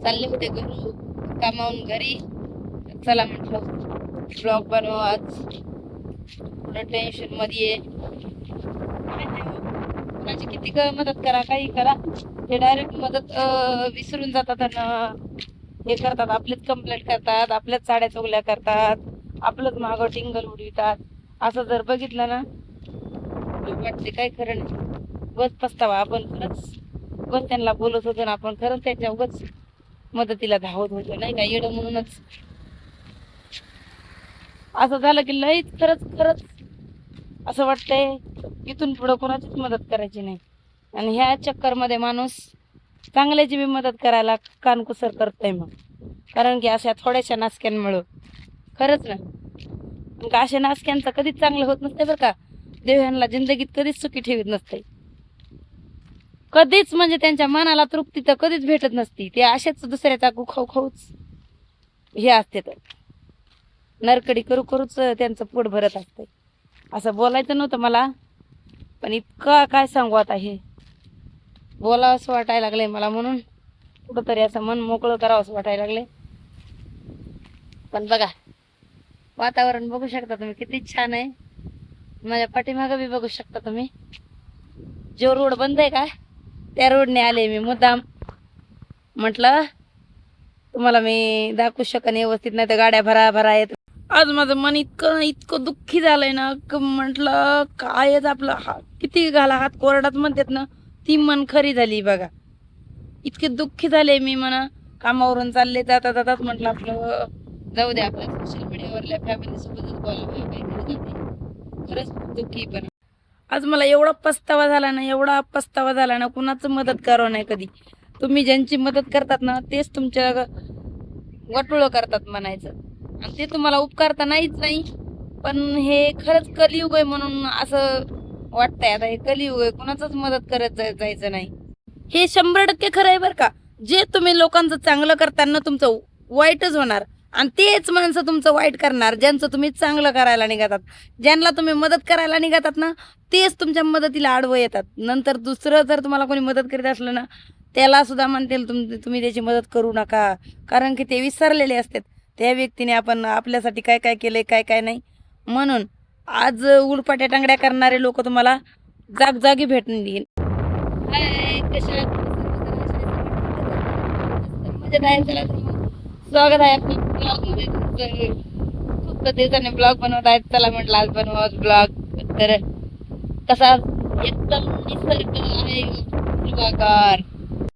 चालले होते घरी कामावून घरी. चला म्हटलं ब्लॉग बनव आज. थोडं टेन्शन मध्ये आहे. काय नाही हो. कोणाची किती मदत करा काही करा, ते डायरेक्ट मदत विसरून जातात आणि हे करतात, आपलीच कंप्लेंट करतात, आपल्याच साड्या चोगल्या करतात, आपलंच मागं टिंगल उडवितात. असं जर बघितलं ना वाटते काय खरं नाही. उगाच पस्तावा. आपण खरंच उगाच त्यांना बोलत होतो ना, आपण खरंच त्यांच्या उगाच मदतीला धावत होतो नाही का, येडं म्हणूनच. असं झालं की लईच खरंच खरंच असं वाटतंय इथून पुढं कोणाचीच मदत करायची नाही. आणि ह्या चक्कर मध्ये माणूस चांगल्याची बी मदत करायला कानकुसर करतोय मग. कारण की अशा थोड्याशा नासक्यांमुळं खरंच ना, मग अशा नासक्यांचं कधीच चांगलं होत नसते बरं का. देव ह्यांना जिंदगीत कधीच सुखी ठेवीत नसते, कधीच. म्हणजे त्यांच्या मनाला तृप्ती तर कधीच भेटत नसती. ते असेच दुसऱ्याचा खाऊ खाऊच हे असते, तर नरकडी करू करूच त्यांचं पोट भरत असते. असं बोलायचं नव्हतं मला, पण इतका काय सांगू आता, हे बोलावं असं वाटायला लागलंय मला, म्हणून कुठंतरी असं मन मोकळं करावं असं वाटायला लागलंय. पण बघा वातावरण बघू शकता तुम्ही किती छान आहे. माझ्या पाठीमागं बी बघू शकता तुम्ही. जो रोड बंद आहे का, त्या रोडने आले मी मुद्दाम. म्हटलं तुम्हाला मी दाखवू शकन व्यवस्थित, नाही तर गाड्या भरा भरा येत. आज माझं मन इतकं इतकं दुःखी झालंय ना, म्हटलं काय आपलं किती घाला हात कोरडात म्हणतात ना, ती मन खरी झाली बघा. इतके दुःखी झाले मी म्हणा. कामावरून चालले जाता जातात म्हटलं आपलं जाऊ द्या, आपल्या सोशल मीडियावरल्या फॅमिली सोबतच बोलावं काहीतरी जाते. खरंच खूप दुःखी. पण आज मला एवढा पस्तावा झाला ना, एवढा पस्तावा झाला ना, कुणाचं मदत करावं नाही कधी. तुम्ही ज्यांची मदत करतात ना, तेच तुमच्या वाटोळं करतात म्हणायचं. आणि ते तुम्हाला उपकार तर नाहीच नाही, पण हे खरंच कलियुग आहे म्हणून असं वाटतंय. आता हे कलियुग आहे, कुणाचंच मदत करत जायचं नाही. हे 100% खरं आहे बरं का. जे तुम्ही लोकांचं चांगलं करताना तुमचं वाईटच होणार, आणि तेच माणसं तुमचं वाईट करणार ज्यांचं तुम्ही चांगलं करायला निघतात. ज्यांना तुम्ही मदत करायला निघतात ना, तेच तुमच्या मदतीला आडवं येतात. नंतर दुसरं जर तुम्हाला कोणी मदत करीत असलं ना, त्याला सुद्धा म्हणतील तुम्ही त्याची मदत करू नका. कारण की ते विसरलेले असतात त्या व्यक्तीने आपण आपल्यासाठी काय काय केलंय, काय काय नाही. म्हणून आज उलपाट्या टांगड्या करणारे लोक तुम्हाला जागजागी भेटून हाय, कशा आहात? मजेत आहे. चला तर मग स्वागत आहे आपल्या ब्लॉग मध्ये तुमचं. खूप दिवसाने ब्लॉग बनवत आहेत, चला म्हटलं आज बनवा ब्लॉग. तर कसा एकदम निसर्ग आहे हिरवागार.